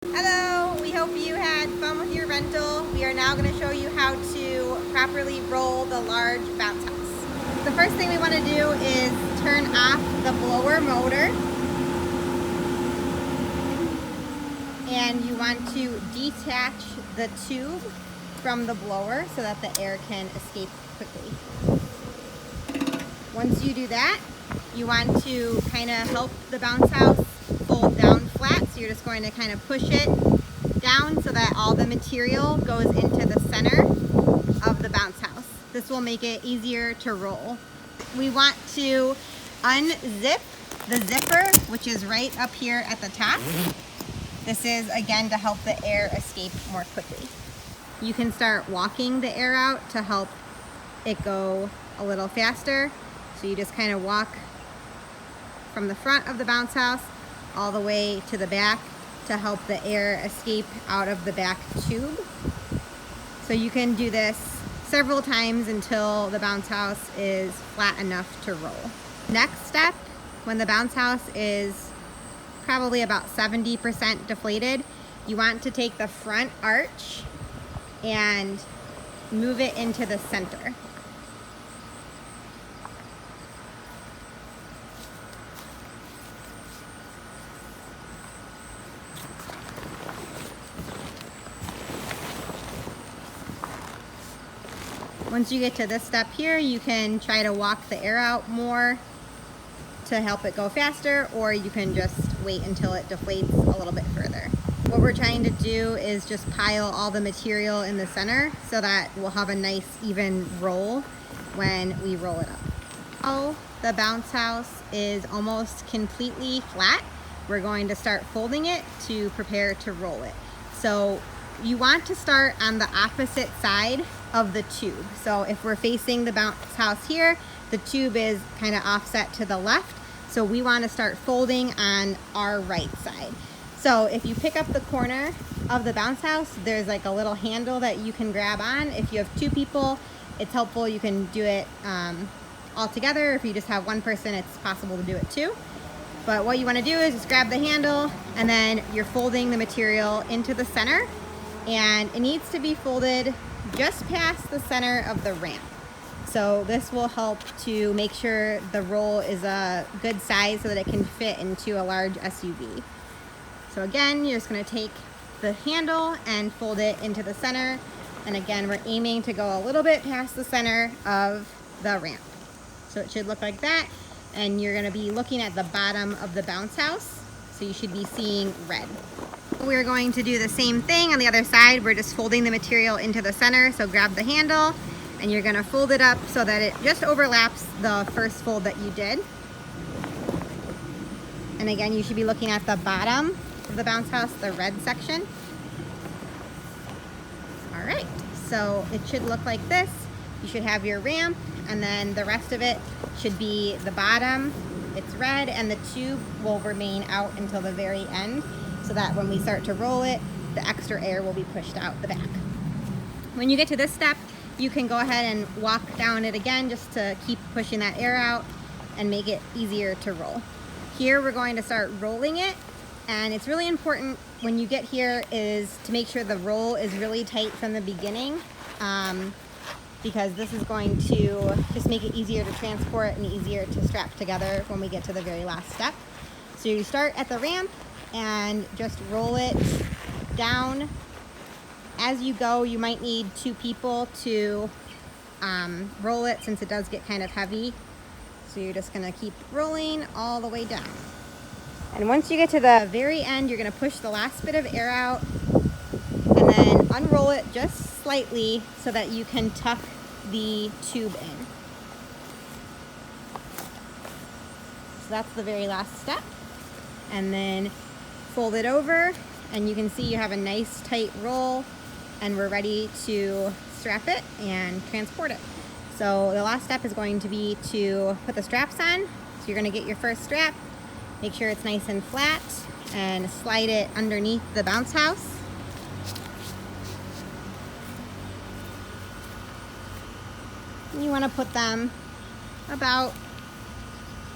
Hello, we hope you had fun with your rental. We are now going to show you how to properly roll the large bounce house. The first thing we want to do is turn off the blower motor, and you want to detach the tube from the blower so that the air can escape quickly. Once you do that, you want to kind of help the bounce house fold down flat. So you're just going to kind of push it down so that all the material goes into the center of the bounce house. This will make it easier to roll. We want to unzip the zipper, which is right up here at the top. This is again to help the air escape more quickly. You can start walking the air out to help it go a little faster. So you just kind of walk from the front of the bounce house all the way to the back to help the air escape out of the back tube. So you can do this several times until the bounce house is flat enough to roll. Next step, when the bounce house is probably about 70% deflated, you want to take the front arch and move it into the center. Once you get to this step here, you can try to walk the air out more to help it go faster, or you can just wait until it deflates a little bit further. What we're trying to do is just pile all the material in the center so that we'll have a nice even roll when we roll it up. Oh, the bounce house is almost completely flat. We're going to start folding it to prepare to roll it. So you want to start on the opposite side of the tube. So if we're facing the bounce house here, the tube is kind of offset to the left. So we want to start folding on our right side. So if you pick up the corner of the bounce house, there's like a little handle that you can grab on. If you have two people, it's helpful. You can do it all together. If you just have one person, it's possible to do it too. But what you want to do is just grab the handle, and then you're folding the material into the center, and it needs to be folded just past the center of the ramp. So this will help to make sure the roll is a good size so that it can fit into a large SUV. So again, you're just going to take the handle and fold it into the center. And again, we're aiming to go a little bit past the center of the ramp. So it should look like that. And you're going to be looking at the bottom of the bounce house. So you should be seeing red. We're going to do the same thing on the other side. We're just folding the material into the center. So grab the handle and you're going to fold it up so that it just overlaps the first fold that you did. And again, you should be looking at the bottom of the bounce house, the red section. All right, so it should look like this. You should have your ramp, and then the rest of it should be the bottom. It's red, and the tube will remain out until the very end, so that when we start to roll it, the extra air will be pushed out the back. When you get to this step, you can go ahead and walk down it again just to keep pushing that air out and make it easier to roll. Here we're going to start rolling it, and it's really important when you get here is to make sure the roll is really tight from the beginning, because this is going to just make it easier to transport and easier to strap together when we get to the very last step. So you start at the ramp and just roll it down. As you go, you might need two people to roll it since it does get kind of heavy. So you're just gonna keep rolling all the way down. And once you get to the very end, you're gonna push the last bit of air out and then unroll it just slightly so that you can tuck the tube in. So that's the very last step. And then fold it over, and you can see you have a nice tight roll, and we're ready to strap it and transport it. So the last step is going to be to put the straps on. So you're gonna get your first strap, make sure it's nice and flat, and slide it underneath the bounce house. And you wanna put them about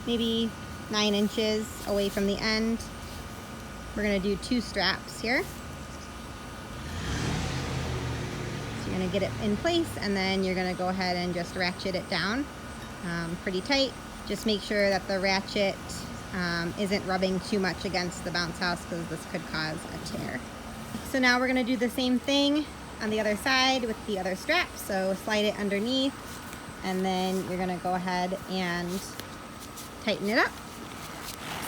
maybe 9 inches away from the end. We're gonna do 2 straps here. So you're gonna get it in place, and then you're gonna go ahead and just ratchet it down pretty tight. Just make sure that the ratchet isn't rubbing too much against the bounce house, because this could cause a tear. So now we're gonna do the same thing on the other side with the other strap. So slide it underneath, and then you're gonna go ahead and tighten it up.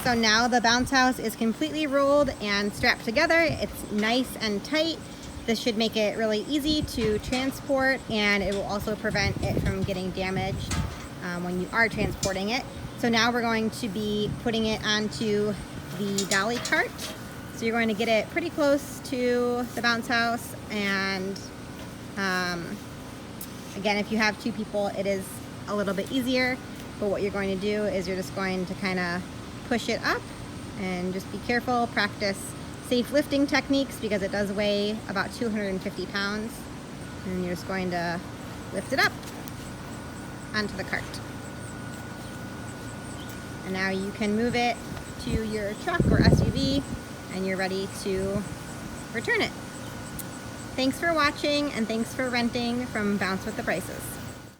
So now the bounce house is completely rolled and strapped together. It's nice and tight. This should make it really easy to transport, and it will also prevent it from getting damaged when you are transporting it. So now we're going to be putting it onto the dolly cart. So you're going to get it pretty close to the bounce house, and again, if you have 2 people, it is a little bit easier, but what you're going to do is you're just going to kind of push it up, and just be careful, practice safe lifting techniques, because it does weigh about 250 pounds, and you're just going to lift it up onto the cart. And now you can move it to your truck or SUV, and you're ready to return it. Thanks for watching, and thanks for renting from Bounce with the Brices.